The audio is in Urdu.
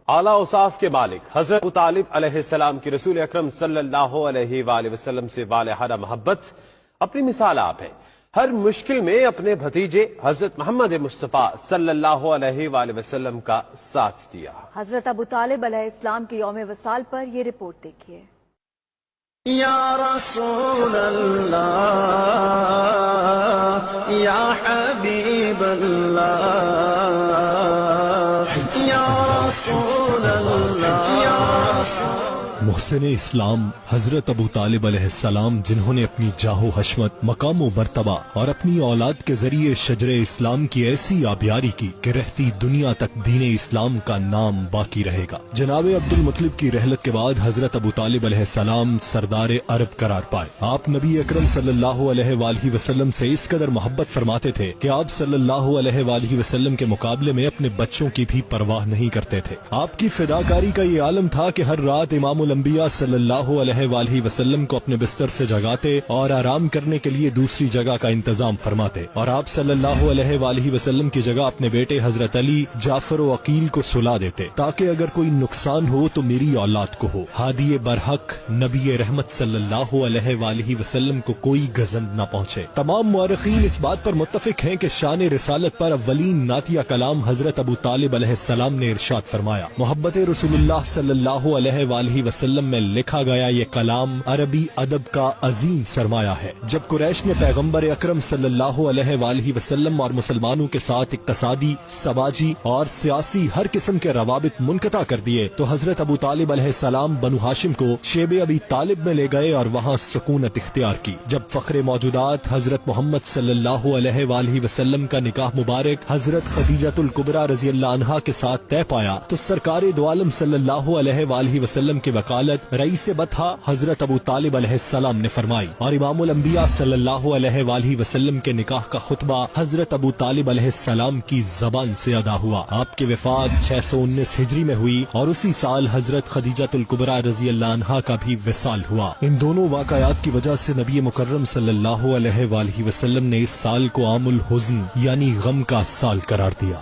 اعلیٰ اوصاف کے مالک حضرت ابو طالب علیہ السلام کی رسول اکرم صلی اللہ علیہ وآلہ وسلم سے والہانہ محبت اپنی مثال آپ ہے۔ ہر مشکل میں اپنے بھتیجے حضرت محمد مصطفیٰ صلی اللہ علیہ وآلہ وسلم کا ساتھ دیا۔ حضرت ابو طالب علیہ السلام کے یوم وصال پر یہ رپورٹ دیکھیے۔ یا رسول اللہ یا حبیب اللہ یا رسول اللہ یا محسن اسلام حضرت ابو طالب علیہ السلام، جنہوں نے اپنی جاہ و حشمت، مقام و مرتبہ اور اپنی اولاد کے ذریعے شجر اسلام کی ایسی آبیاری کی کہ رہتی دنیا تک دین اسلام کا نام باقی رہے گا۔ جناب عبد المطلب کی رحلت کے بعد حضرت ابو طالب علیہ السلام سردار عرب قرار پائے۔ آپ نبی اکرم صلی اللہ علیہ وآلہ وسلم سے اس قدر محبت فرماتے تھے کہ آپ صلی اللہ علیہ وآلہ وسلم کے مقابلے میں اپنے بچوں کی بھی پرواہ نہیں کرتے تھے۔ آپ کی فداکاری کا یہ عالم تھا کہ ہر رات امام الانبیاء صلی اللہ علیہ وآلہ وسلم کو اپنے بستر سے جگاتے اور آرام کرنے کے لیے دوسری جگہ کا انتظام فرماتے، اور آپ صلی اللہ علیہ وآلہ وسلم کی جگہ اپنے بیٹے حضرت علی، جعفر و عقیل کو سلا دیتے تاکہ اگر کوئی نقصان ہو تو میری اولاد کو ہو۔ ہادی برحق نبی رحمت صلی اللہ علیہ وآلہ وسلم کو کوئی گزند نہ پہنچے۔ تمام مورخین اس بات پر متفق ہیں کہ شان رسالت پر اولین نعتیہ کلام حضرت ابو طالب علیہ السلام نے ارشاد فرمایا۔ محبت رسول اللہ صلی اللہ علیہ وآلہ وسلم میں لکھا گیا یہ کلام عربی ادب کا عظیم سرمایہ ہے۔ جب قریش نے پیغمبر اکرم صلی اللہ علیہ وآلہ وسلم اور مسلمانوں کے ساتھ اقتصادی، سماجی اور سیاسی ہر قسم کے روابط منقطع کر دیے تو حضرت ابو طالب علیہ السلام بنو ہاشم کو شیب ابی طالب میں لے گئے اور وہاں سکونت اختیار کی۔ جب فخر موجودات حضرت محمد صلی اللہ علیہ وآلہ وسلم کا نکاح مبارک حضرت خدیجۃ الکبریٰ رضی اللہ عنہا کے ساتھ طے پایا تو سرکار دو عالم صلی اللہ علیہ وآلہ وسلم کی وکالت رئیس بطحہ حضرت ابو طالب علیہ السلام نے فرمائی، اور امام الانبیاء صلی اللہ علیہ وآلہ وسلم کے نکاح کا خطبہ حضرت ابو طالب علیہ السلام کی زبان سے ادا ہوا۔ آپ کی وفات 619 ہجری میں ہوئی اور اسی سال حضرت خدیجۃ الکبریٰ رضی اللہ عنہا کا بھی وصال ہوا۔ ان دونوں واقعات کی وجہ سے نبی مکرم صلی اللہ علیہ وآلہ وسلم نے اس سال کو عام الحزن یعنی غم کا سال قرار دیا۔